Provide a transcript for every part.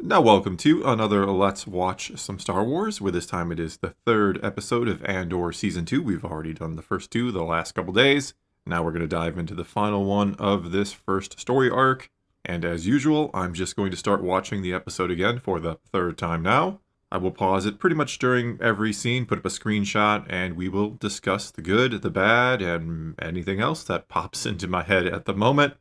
Now, welcome to another Let's Watch Some Star Wars, where this time it is the third episode of Andor Season 2. We've already done the first two the last couple days. Now we're going to dive into the final one of this first story arc. And as usual, I'm just going to start watching the episode again for the third time now. I will pause it pretty much during every scene, put up a screenshot, and we will discuss the good, the bad, and anything else that pops into my head at the moment.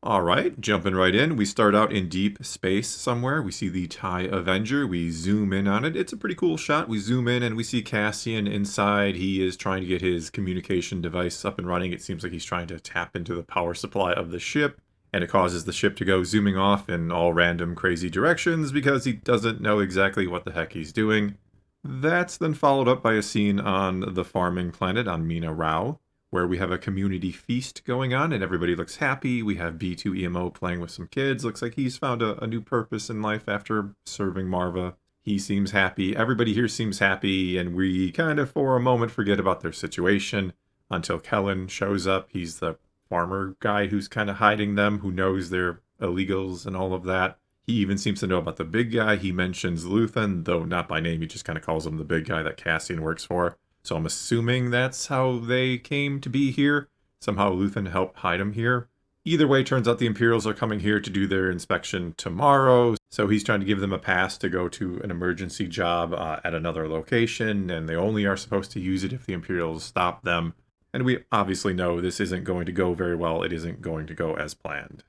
Alright, jumping right in, we start out in deep space somewhere. We see the TIE Avenger, we zoom in on it. It's a pretty cool shot. We zoom in and we see Cassian inside. He is trying to get his communication device up and running. It seems like he's trying to tap into the power supply of the ship, and it causes the ship to go zooming off in all random crazy directions because he doesn't know exactly what the heck he's doing. That's then followed up by a scene on the farming planet on Mina Rao, where we have a community feast going on and everybody looks happy. We have B2EMO playing with some kids. Looks like he's found a new purpose in life after serving Marva. He seems happy. Everybody here seems happy, and we kind of for a moment forget about their situation until Kellen shows up. He's the farmer guy who's kind of hiding them, who knows they're illegals and all of that. He even seems to know about the big guy. He mentions Luthen, though not by name. He just kind of calls him the big guy that Cassian works for. So I'm assuming that's how they came to be here. Somehow Luthen helped hide him here. Either way, turns out the Imperials are coming here to do their inspection tomorrow. So he's trying to give them a pass to go to an emergency job at another location. And they only are supposed to use it if the Imperials stop them. And we obviously know this isn't going to go very well. It isn't going to go as planned.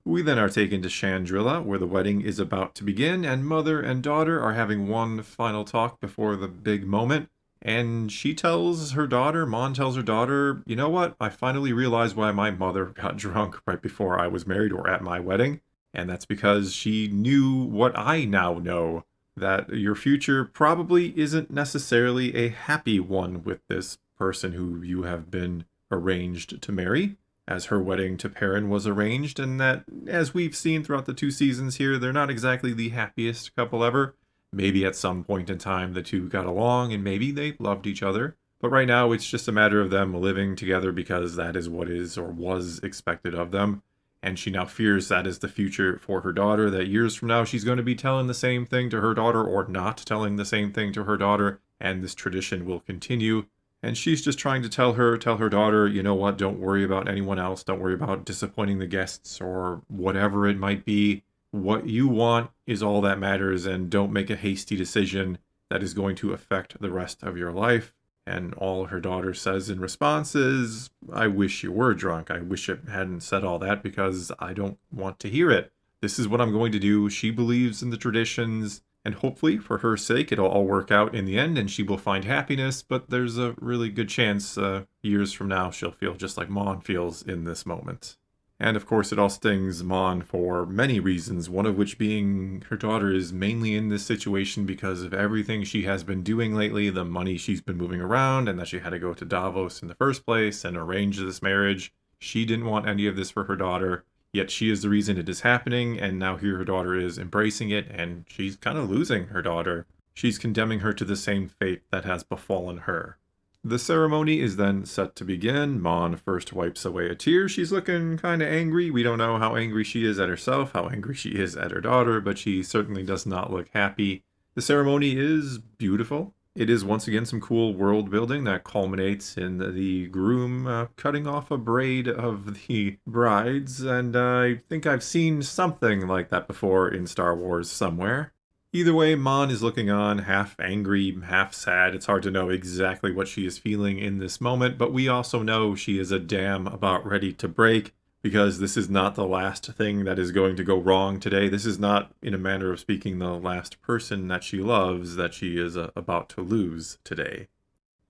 We then are taken to Chandrila, where the wedding is about to begin. And mother and daughter are having one final talk before the big moment. And she tells her daughter, Mon tells her daughter, you know what? I finally realized why my mother got drunk right before I was married or at my wedding. And that's because she knew what I now know, that your future probably isn't necessarily a happy one with this person who you have been arranged to marry, as her wedding to Perrin was arranged, and that, as we've seen throughout the 2 seasons here, they're not exactly the happiest couple ever. Maybe at some point in time the two got along and maybe they loved each other. But right now it's just a matter of them living together because that is what is or was expected of them. And she now fears that is the future for her daughter, that years from now she's going to be telling the same thing to her daughter or not telling the same thing to her daughter, and this tradition will continue. And she's just trying to tell her daughter, you know what, don't worry about anyone else. Don't worry about disappointing the guests or whatever it might be. What you want is all that matters, and don't make a hasty decision that is going to affect the rest of your life. And all her daughter says in response is, I wish you were drunk. I wish it hadn't said all that because I don't want to hear it. This is what I'm going to do. She believes in the traditions, and hopefully for her sake it'll all work out in the end and she will find happiness, but there's a really good chance years from now she'll feel just like Mon feels in this moment. And of course it all stings Mon for many reasons, one of which being her daughter is mainly in this situation because of everything she has been doing lately, the money she's been moving around, and that she had to go to Davos in the first place and arrange this marriage. She didn't want any of this for her daughter, yet she is the reason it is happening, and now here her daughter is embracing it, and she's kind of losing her daughter. She's condemning her to the same fate that has befallen her. The ceremony is then set to begin. Mon first wipes away a tear. She's looking kind of angry. We don't know how angry she is at herself, how angry she is at her daughter, but she certainly does not look happy. The ceremony is beautiful. It is once again some cool world building that culminates in the groom cutting off a braid of the brides, and I think I've seen something like that before in Star Wars somewhere. Either way, Mon is looking on, half angry, half sad. It's hard to know exactly what she is feeling in this moment, but we also know she is a damn about ready to break, because this is not the last thing that is going to go wrong today. This is not, in a manner of speaking, the last person that she loves that she is about to lose today.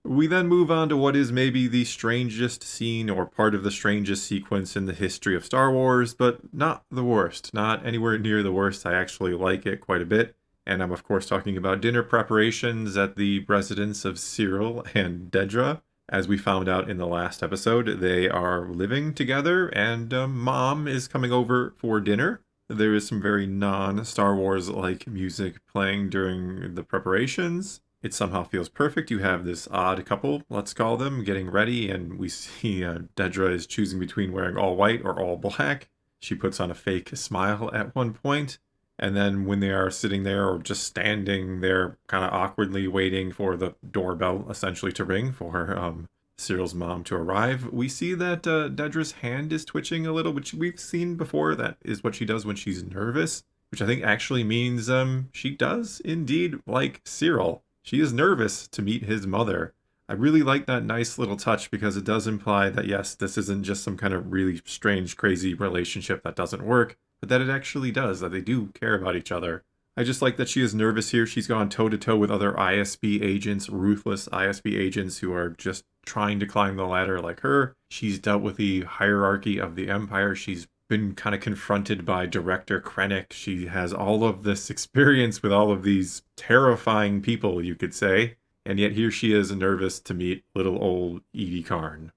We then move on to what is maybe the strangest scene or part of the strangest sequence in the history of Star Wars, but not the worst. Not anywhere near the worst. I actually like it quite a bit. And I'm of course talking about dinner preparations at the residence of Cyril and Dedra. As we found out in the last episode, they are living together and Mom is coming over for dinner. There is some very non-Star Wars-like music playing during the preparations. It somehow feels perfect. You have this odd couple, let's call them, getting ready, and we see Dedra is choosing between wearing all white or all black. She puts on a fake smile at one point. And then when they are sitting there or just standing there, kind of awkwardly waiting for the doorbell essentially to ring for Cyril's mom to arrive, we see that Dedra's hand is twitching a little, which we've seen before. That is what she does when she's nervous, which I think actually means she does indeed like Cyril. She is nervous to meet his mother. I really like that nice little touch because it does imply that, yes, this isn't just some kind of really strange, crazy relationship that doesn't work, but that it actually does, that they do care about each other. I just like that she is nervous here. She's gone toe-to-toe with other ISB agents, ruthless ISB agents who are just trying to climb the ladder like her. She's dealt with the hierarchy of the Empire. She's been kind of confronted by Director Krennic. She has all of this experience with all of these terrifying people, you could say. And yet here she is nervous to meet little old Edie Karn.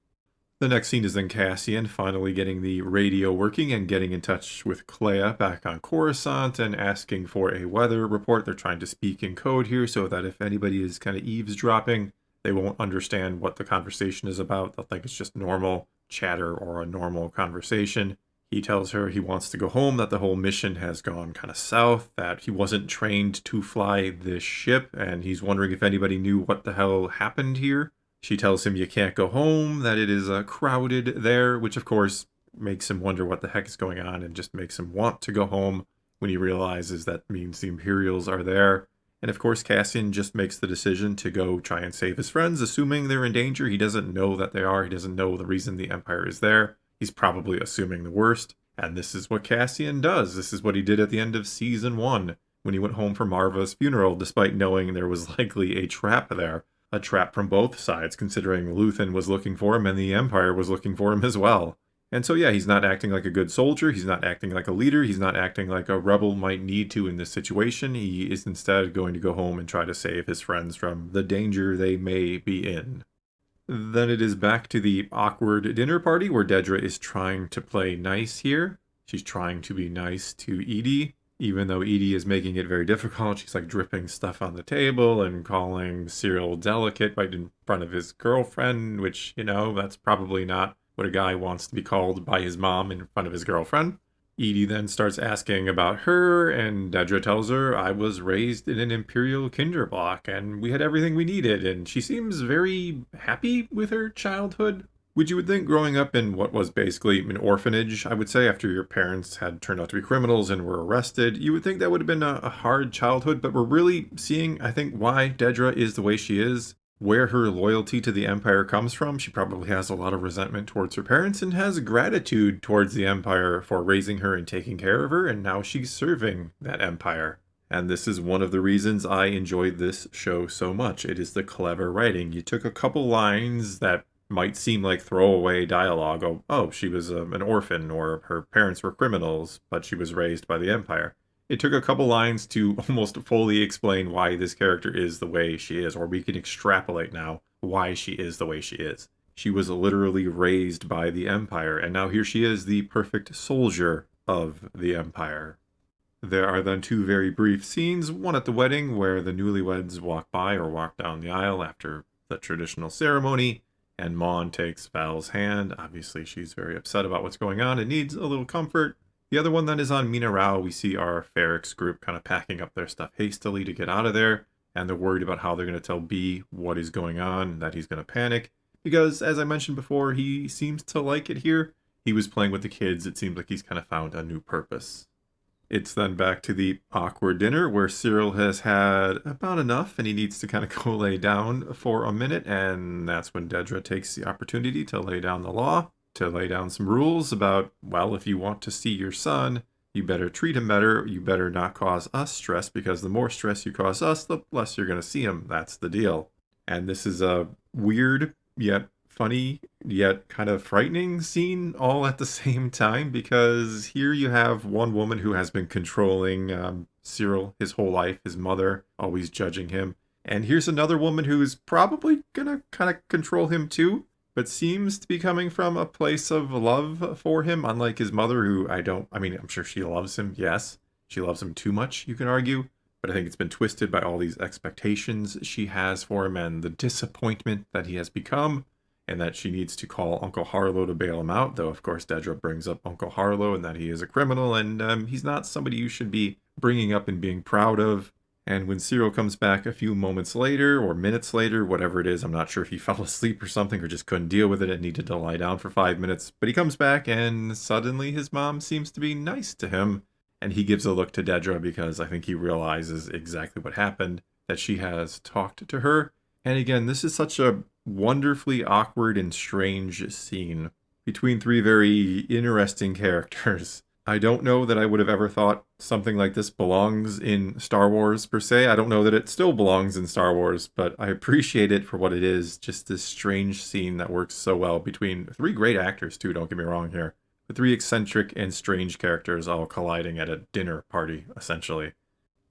The next scene is then Cassian finally getting the radio working and getting in touch with Clea back on Coruscant and asking for a weather report. They're trying to speak in code here so that if anybody is kind of eavesdropping, they won't understand what the conversation is about. They'll think it's just normal chatter or a normal conversation. He tells her he wants to go home, that the whole mission has gone kind of south, that he wasn't trained to fly this ship, and he's wondering if anybody knew what the hell happened here. She tells him you can't go home, that it is crowded there, which of course makes him wonder what the heck is going on and just makes him want to go home when he realizes that means the Imperials are there. And of course Cassian just makes the decision to go try and save his friends, assuming they're in danger. He doesn't know that they are. He doesn't know the reason the Empire is there. He's probably assuming the worst. And this is what Cassian does. This is what he did at the end of Season 1 when he went home for Marva's funeral, despite knowing there was likely a trap there. A trap from both sides, considering Luthen was looking for him and the Empire was looking for him as well. And so yeah, he's not acting like a good soldier, he's not acting like a leader, he's not acting like a rebel might need to in this situation. He is instead going to go home and try to save his friends from the danger they may be in. Then it is back to the awkward dinner party where Dedra is trying to play nice here. She's trying to be nice to Edie, even though Edie is making it very difficult. She's like dripping stuff on the table and calling Cyril delicate right in front of his girlfriend, which, you know, that's probably not what a guy wants to be called by his mom in front of his girlfriend. Edie then starts asking about her, and Dedra tells her, I was raised in an Imperial Kinderblock, and we had everything we needed, and she seems very happy with her childhood. Which you would think growing up in what was basically an orphanage, I would say, after your parents had turned out to be criminals and were arrested, you would think that would have been a hard childhood, but we're really seeing, I think, why Dedra is the way she is, where her loyalty to the Empire comes from. She probably has a lot of resentment towards her parents and has gratitude towards the Empire for raising her and taking care of her, and now she's serving that Empire. And this is one of the reasons I enjoyed this show so much. It is the clever writing. You took a couple lines that might seem like throwaway dialogue. Oh, she was an orphan, or her parents were criminals, but she was raised by the Empire. It took a couple lines to almost fully explain why this character is the way she is, or we can extrapolate now why she is the way she is. She was literally raised by the Empire, and now here she is, the perfect soldier of the Empire. There are then two very brief scenes, one at the wedding where the newlyweds walk by or walk down the aisle after the traditional ceremony, and Mon takes Val's hand. Obviously, she's very upset about what's going on and needs a little comfort. The other one then is on Mina Rao. We see our Ferrix group kind of packing up their stuff hastily to get out of there, and they're worried about how they're going to tell B what is going on, that he's going to panic. Because, as I mentioned before, he seems to like it here. He was playing with the kids. It seems like he's kind of found a new purpose. It's then back to the awkward dinner where Cyril has had about enough and he needs to kind of go lay down for a minute, and that's when Dedra takes the opportunity to lay down the law, to lay down some rules about, well, if you want to see your son, you better treat him better, you better not cause us stress, because the more stress you cause us, the less you're going to see him. That's the deal. And this is a weird yet funny yet kind of frightening scene all at the same time, because here you have one woman who has been controlling Cyril his whole life, his mother always judging him, and here's another woman who's probably gonna kind of control him too, but seems to be coming from a place of love for him, unlike his mother, who I'm sure she loves him, yes, she loves him too much, you can argue, but I think it's been twisted by all these expectations she has for him and the disappointment that he has become. and that she needs to call Uncle Harlow to bail him out, though of course Dedra brings up Uncle Harlow and that he is a criminal, and he's not somebody you should be bringing up and being proud of. And when Cyril comes back a few moments later, or minutes later, whatever it is, I'm not sure if he fell asleep or something, or just couldn't deal with it and needed to lie down for 5 minutes, but he comes back and suddenly his mom seems to be nice to him. And he gives a look to Dedra because I think he realizes exactly what happened, that she has talked to her. And again, this is such a wonderfully awkward and strange scene between three very interesting characters. I don't know that I would have ever thought something like this belongs in Star Wars per se. I don't know that it still belongs in Star Wars, but I appreciate it for what it is. Just this strange scene that works so well between three great actors too, don't get me wrong here. The three eccentric and strange characters all colliding at a dinner party, essentially.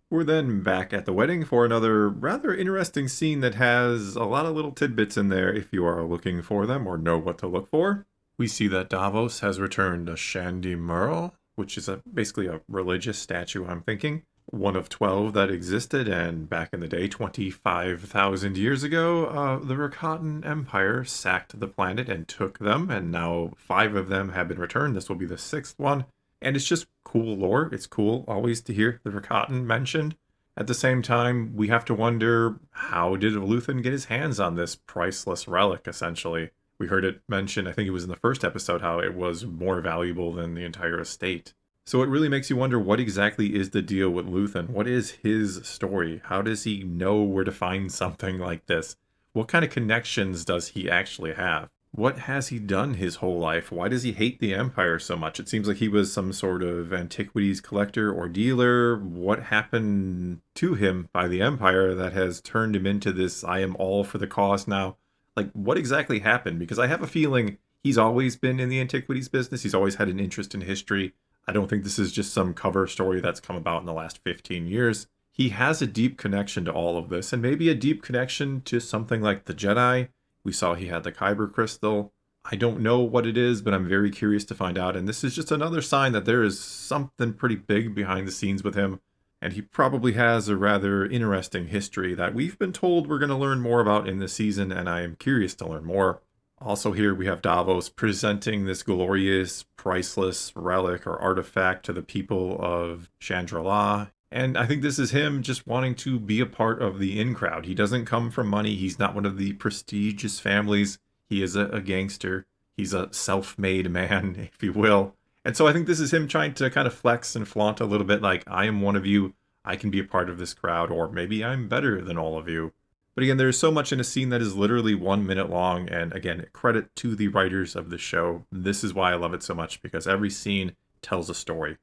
We're then back at the wedding for another rather interesting scene that has a lot of little tidbits in there if you are looking for them or know what to look for. We see that Davos has returned a Shandy Merle, which is basically a religious statue, I'm thinking. One of 12 that existed, and back in the day, 25,000 years ago, the Rakatan Empire sacked the planet and took them, and now 5 of them have been returned. This will be the 6th one, and it's just cool lore. It's cool always to hear the Rakatan mentioned. At the same time, we have to wonder, how did Luthen get his hands on this priceless relic, essentially? We heard it mentioned, I think it was in the first episode, how it was more valuable than the entire estate. So it really makes you wonder, what exactly is the deal with Luthen? What is his story? How does he know where to find something like this? What kind of connections does he actually have? What has he done his whole life? Why does he hate the Empire so much? It seems like he was some sort of antiquities collector or dealer. What happened to him by the Empire that has turned him into this, I am all for the cause now? Like, what exactly happened? Because I have a feeling he's always been in the antiquities business. He's always had an interest in history. I don't think this is just some cover story that's come about in the last 15 years. He has a deep connection to all of this, and maybe a deep connection to something like the Jedi. We saw he had the Kyber crystal. I don't know what it is, but I'm very curious to find out. And this is just another sign that there is something pretty big behind the scenes with him. And he probably has a rather interesting history that we've been told we're going to learn more about in this season, and I am curious to learn more. Also here we have Davos presenting this glorious, priceless relic or artifact to the people of Chandra-La. And I think this is him just wanting to be a part of the in-crowd. He doesn't come from money. He's not one of the prestigious families. He is a gangster. He's a self-made man, if you will. And so I think this is him trying to kind of flex and flaunt a little bit like, I am one of you. I can be a part of this crowd, or maybe I'm better than all of you. But again, there's so much in a scene that is literally 1 minute long, and again, credit to the writers of the show. This is why I love it so much, because every scene tells a story.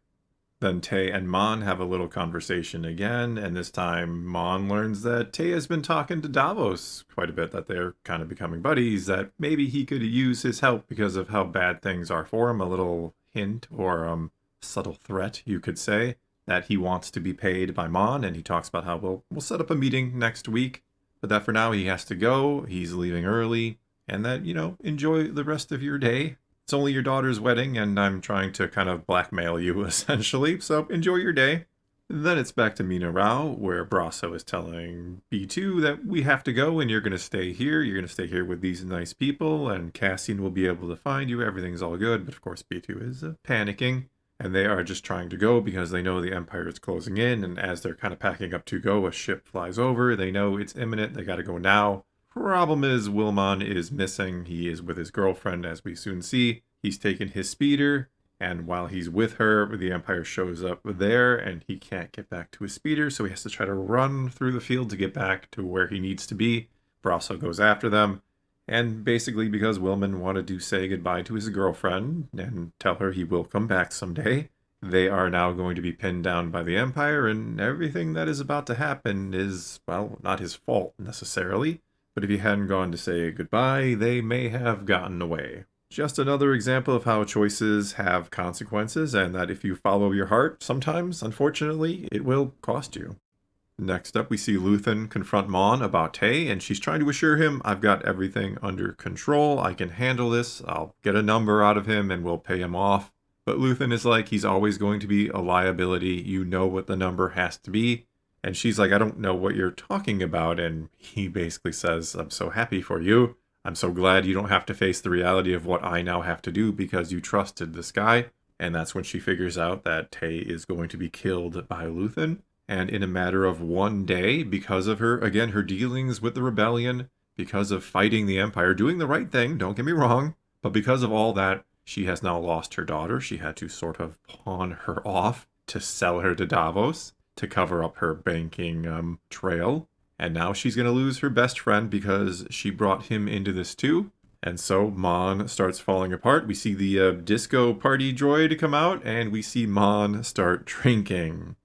Then Tay and Mon have a little conversation again, and this time Mon learns that Tay has been talking to Davos quite a bit, that they're kind of becoming buddies, that maybe he could use his help because of how bad things are for him. A little hint or subtle threat, you could say, that he wants to be paid by Mon, and he talks about how we'll set up a meeting next week. But that for now he has to go, he's leaving early, and that, enjoy the rest of your day. It's only your daughter's wedding, and I'm trying to kind of blackmail you, essentially, so enjoy your day. Then it's back to Mina Rao, where Braso is telling B2 that we have to go, and you're going to stay here. You're going to stay here with these nice people, and Cassian will be able to find you. Everything's all good, but of course B2 is panicking. And they are just trying to go because they know the Empire is closing in, and as they're kind of packing up to go, a ship flies over. They know it's imminent. They got to go now. Problem is, Wilmon is missing. He is with his girlfriend, as we soon see. He's taken his speeder, and while he's with her, the Empire shows up there, and he can't get back to his speeder, so he has to try to run through the field to get back to where he needs to be. Braso goes after them. And basically because Wilmon wanted to say goodbye to his girlfriend and tell her he will come back someday, they are now going to be pinned down by the Empire, and everything that is about to happen is, well, not his fault necessarily, but if he hadn't gone to say goodbye, they may have gotten away. Just another example of how choices have consequences, and that if you follow your heart, sometimes, unfortunately, it will cost you. Next up, we see Luthen confront Mon about Tay, and she's trying to assure him, I've got everything under control, I can handle this, I'll get a number out of him and we'll pay him off. But Luthen is like, he's always going to be a liability, you know what the number has to be. And she's like, I don't know what you're talking about, and he basically says, I'm so happy for you. I'm so glad you don't have to face the reality of what I now have to do because you trusted this guy. And that's when she figures out that Tay is going to be killed by Luthen. And in a matter of one day, because of her, again, her dealings with the rebellion, because of fighting the Empire, doing the right thing, don't get me wrong, but because of all that, she has now lost her daughter. She had to sort of pawn her off to sell her to Davos to cover up her banking trail. And now she's going to lose her best friend because she brought him into this too. And so Mon starts falling apart. We see the disco party droid come out, and we see Mon start drinking.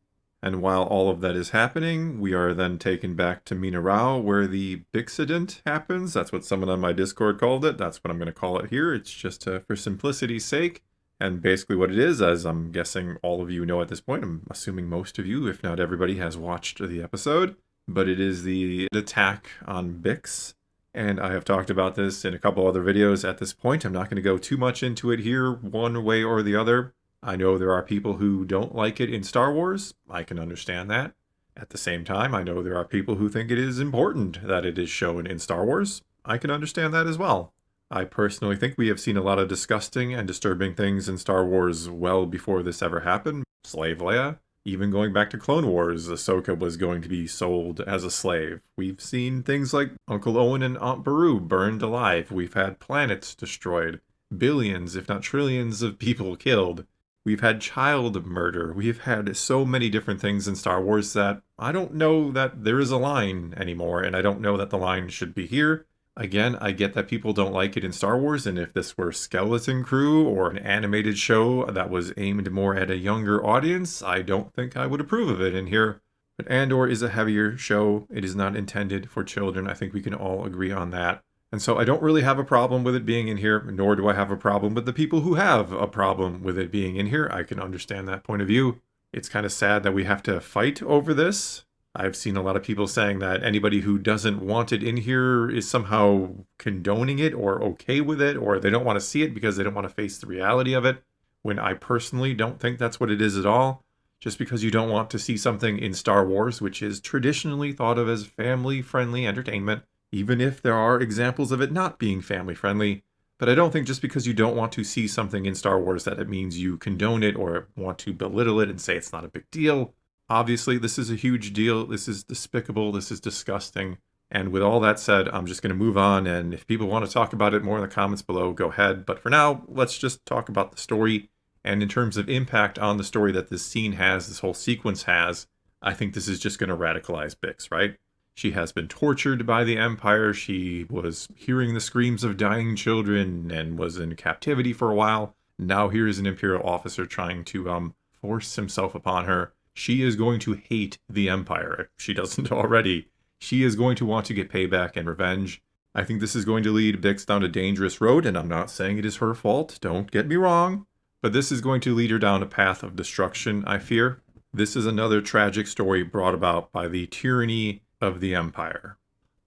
And while all of that is happening, we are then taken back to Mina Rao, where the Bixident happens. That's what someone on my Discord called it. That's what I'm going to call it here. It's just for simplicity's sake. And basically what it is, as I'm guessing all of you know at this point, I'm assuming most of you, if not everybody, has watched the episode. But it is the attack on Bix. And I have talked about this in a couple other videos at this point. I'm not going to go too much into it here, one way or the other. I know there are people who don't like it in Star Wars. I can understand that. At the same time, I know there are people who think it is important that it is shown in Star Wars. I can understand that as well. I personally think we have seen a lot of disgusting and disturbing things in Star Wars well before this ever happened. Slave Leia. Even going back to Clone Wars, Ahsoka was going to be sold as a slave. We've seen things like Uncle Owen and Aunt Beru burned alive. We've had planets destroyed. Billions, if not trillions, of people killed. We've had child murder. We've had so many different things in Star Wars that I don't know that there is a line anymore, and I don't know that the line should be here. Again, I get that people don't like it in Star Wars, and if this were Skeleton Crew or an animated show that was aimed more at a younger audience, I don't think I would approve of it in here. But Andor is a heavier show. It is not intended for children. I think we can all agree on that. And so I don't really have a problem with it being in here, nor do I have a problem with the people who have a problem with it being in here. I can understand that point of view. It's kind of sad that we have to fight over this. I've seen a lot of people saying that anybody who doesn't want it in here is somehow condoning it or okay with it, or they don't want to see it because they don't want to face the reality of it, when I personally don't think that's what it is at all. Just because you don't want to see something in Star Wars, which is traditionally thought of as family-friendly entertainment, even if there are examples of it not being family-friendly. But I don't think just because you don't want to see something in Star Wars that it means you condone it or want to belittle it and say it's not a big deal. Obviously, this is a huge deal. This is despicable. This is disgusting. And with all that said, I'm just going to move on. And if people want to talk about it more in the comments below, go ahead. But for now, let's just talk about the story. And in terms of impact on the story that this scene has, this whole sequence has, I think this is just going to radicalize Bix, right? She has been tortured by the Empire. She was hearing the screams of dying children and was in captivity for a while. Now here is an Imperial officer trying to force himself upon her. She is going to hate the Empire. If she doesn't already, she is going to want to get payback and revenge. I think this is going to lead Bix down a dangerous road, and I'm not saying it is her fault. Don't get me wrong. But this is going to lead her down a path of destruction, I fear. This is another tragic story brought about by the tyranny of the Empire.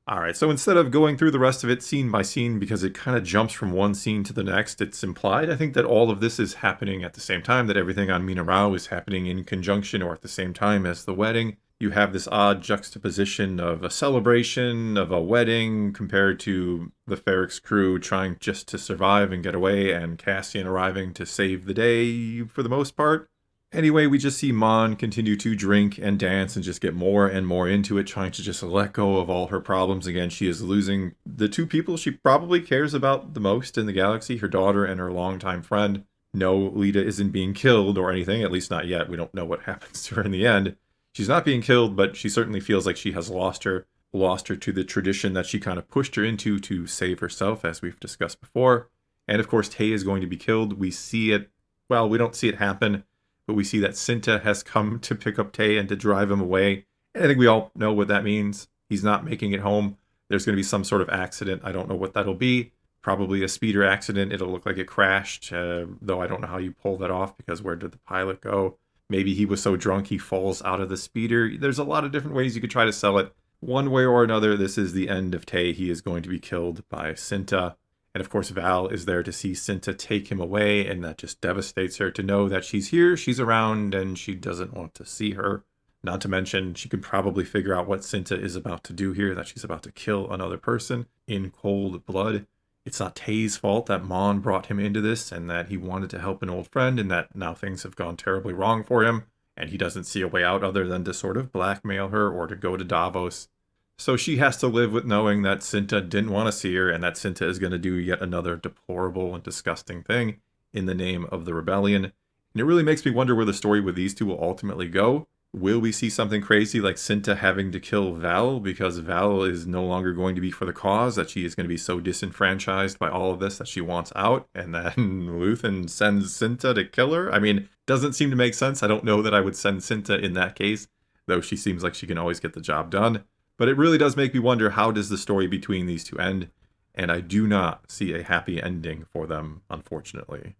Alright, so instead of going through the rest of it scene by scene, because it kind of jumps from one scene to the next, it's implied, I think, that all of this is happening at the same time, that everything on Mina Rao is happening in conjunction or at the same time as the wedding. You have this odd juxtaposition of a celebration, of a wedding, compared to the Ferrix crew trying just to survive and get away, and Cassian arriving to save the day for the most part. Anyway, we just see Mon continue to drink and dance and just get more and more into it, trying to just let go of all her problems. Again, she is losing the two people she probably cares about the most in the galaxy, her daughter and her longtime friend. No, Lita isn't being killed or anything, at least not yet. We don't know what happens to her in the end. She's not being killed, but she certainly feels like she has lost her to the tradition that she kind of pushed her into to save herself, as we've discussed before. And of course, Tay is going to be killed. We see it, well, we don't see it happen, but we see that Cinta has come to pick up Tay and to drive him away. And I think we all know what that means. He's not making it home. There's going to be some sort of accident. I don't know what that'll be. Probably a speeder accident. It'll look like it crashed, though I don't know how you pull that off, because where did the pilot go? Maybe he was so drunk he falls out of the speeder. There's a lot of different ways you could try to sell it. One way or another, this is the end of Tay. He is going to be killed by Cinta. And of course, Val is there to see Cinta take him away, and that just devastates her to know that she's here, she's around, and she doesn't want to see her. Not to mention, she could probably figure out what Cinta is about to do here, that she's about to kill another person in cold blood. It's not Tay's fault that Mon brought him into this and that he wanted to help an old friend and that now things have gone terribly wrong for him and he doesn't see a way out other than to sort of blackmail her or to go to Davos. So she has to live with knowing that Cinta didn't want to see her and that Cinta is going to do yet another deplorable and disgusting thing in the name of the rebellion. And it really makes me wonder where the story with these two will ultimately go. Will we see something crazy like Cinta having to kill Val because Val is no longer going to be for the cause, that she is going to be so disenfranchised by all of this that she wants out, and then Luthen sends Cinta to kill her? I mean, doesn't seem to make sense. I don't know that I would send Cinta in that case, though she seems like she can always get the job done. But it really does make me wonder, how does the story between these two end? And I do not see a happy ending for them, unfortunately.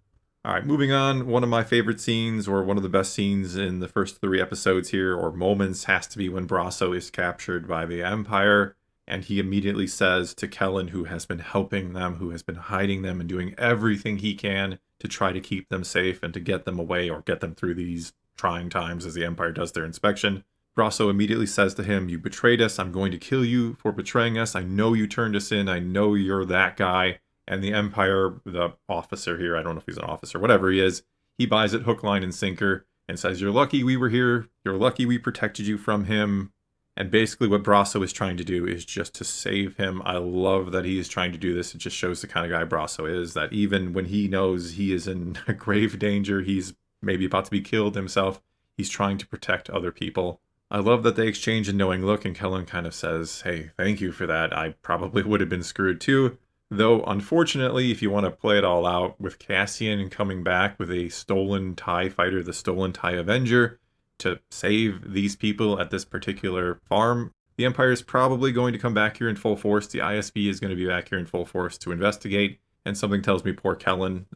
All right, moving on. One of my favorite scenes, or one of the best scenes in the first 3 episodes here, or moments, has to be when Braso is captured by the Empire, and he immediately says to Kellen, who has been helping them, who has been hiding them and doing everything he can to try to keep them safe and to get them away or get them through these trying times as the Empire does their inspection. Braso immediately says to him, "You betrayed us. I'm going to kill you for betraying us. I know you turned us in. I know you're that guy." And the Empire, the officer here, I don't know if he's an officer, whatever he is, he buys it hook, line, and sinker and says, "You're lucky we were here. You're lucky we protected you from him." And basically what Braso is trying to do is just to save him. I love that he is trying to do this. It just shows the kind of guy Braso is, that even when he knows he is in grave danger, he's maybe about to be killed himself, he's trying to protect other people. I love that they exchange a knowing look, and Kellen kind of says, "Hey, thank you for that. I probably would have been screwed too." Though, unfortunately, if you want to play it all out, with Cassian coming back with a stolen TIE fighter, the stolen TIE Avenger, to save these people at this particular farm, the Empire is probably going to come back here in full force. The ISB is going to be back here in full force to investigate, and something tells me poor Kellen,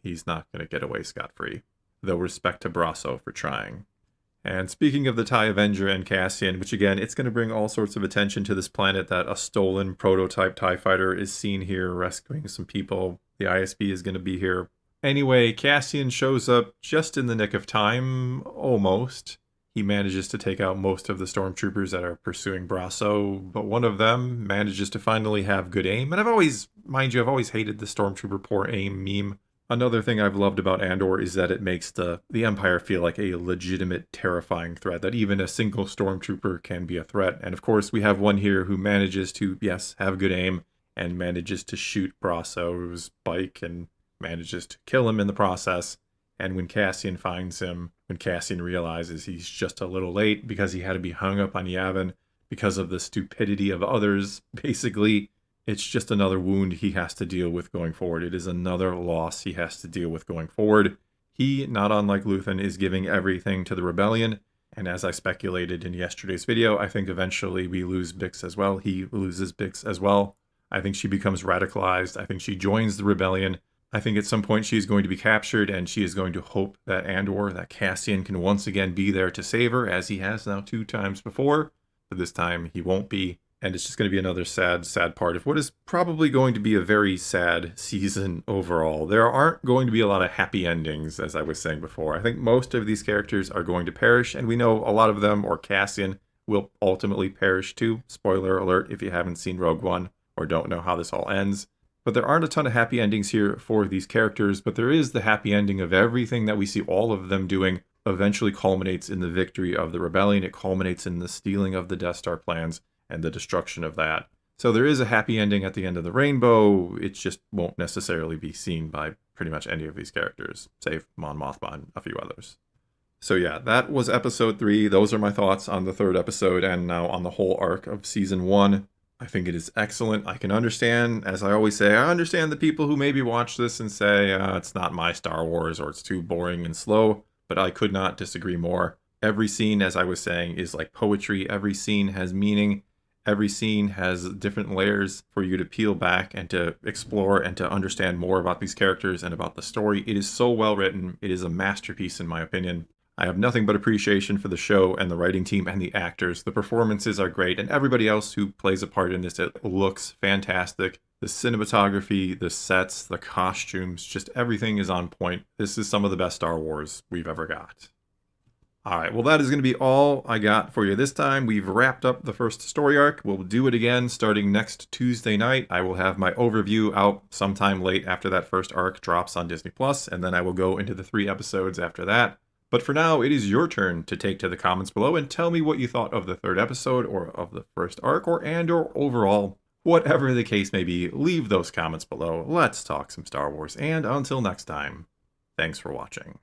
he's not going to get away scot-free. Though respect to Braso for trying. And speaking of the TIE Avenger and Cassian, which again, it's going to bring all sorts of attention to this planet that a stolen prototype TIE fighter is seen here rescuing some people. The ISB is going to be here. Anyway, Cassian shows up just in the nick of time, almost. He manages to take out most of the stormtroopers that are pursuing Braso, but one of them manages to finally have good aim. And I've always hated the stormtrooper poor aim meme. Another thing I've loved about Andor is that it makes the Empire feel like a legitimate, terrifying threat, that even a single stormtrooper can be a threat. And of course, we have one here who manages to, yes, have good aim, and manages to shoot Braso's bike, and manages to kill him in the process. And when Cassian finds him, when Cassian realizes he's just a little late because he had to be hung up on Yavin because of the stupidity of others, basically, it's just another wound he has to deal with going forward. It is another loss he has to deal with going forward. He, not unlike Luthen, is giving everything to the rebellion. And as I speculated in yesterday's video, I think eventually we lose Bix as well. He loses Bix as well. I think she becomes radicalized. I think she joins the rebellion. I think at some point she's going to be captured, and she is going to hope that Andor, that Cassian, can once again be there to save her, as he has now 2 times before. But this time he won't be. And it's just going to be another sad, sad part of what is probably going to be a very sad season overall. There aren't going to be a lot of happy endings, as I was saying before. I think most of these characters are going to perish, and we know a lot of them, or Cassian, will ultimately perish too. Spoiler alert if you haven't seen Rogue One or don't know how this all ends. But there aren't a ton of happy endings here for these characters, but there is the happy ending of everything that we see all of them doing eventually culminates in the victory of the rebellion. It culminates in the stealing of the Death Star plans and the destruction of that. So there is a happy ending at the end of the rainbow. It just won't necessarily be seen by pretty much any of these characters, save Mon Mothma and a few others. So yeah, that was episode 3. Those are my thoughts on the 3rd episode and now on the whole arc of season 1. I think it is excellent. I can understand, as I always say, I understand the people who maybe watch this and say, it's not my Star Wars or it's too boring and slow, but I could not disagree more. Every scene, as I was saying, is like poetry. Every scene has meaning. Every scene has different layers for you to peel back and to explore and to understand more about these characters and about the story. It is so well written. It is a masterpiece, in my opinion. I have nothing but appreciation for the show and the writing team and the actors. The performances are great, and everybody else who plays a part in this, it looks fantastic. The cinematography, the sets, the costumes, just everything is on point. This is some of the best Star Wars we've ever got. All right, well, that is going to be all I got for you this time. We've wrapped up the first story arc. We'll do it again starting next Tuesday night. I will have my overview out sometime late after that first arc drops on Disney Plus, and then I will go into the 3 episodes after that. But for now, it is your turn to take to the comments below and tell me what you thought of the 3rd episode, or of the first arc, or overall. Whatever the case may be, leave those comments below. Let's talk some Star Wars, and until next time, thanks for watching.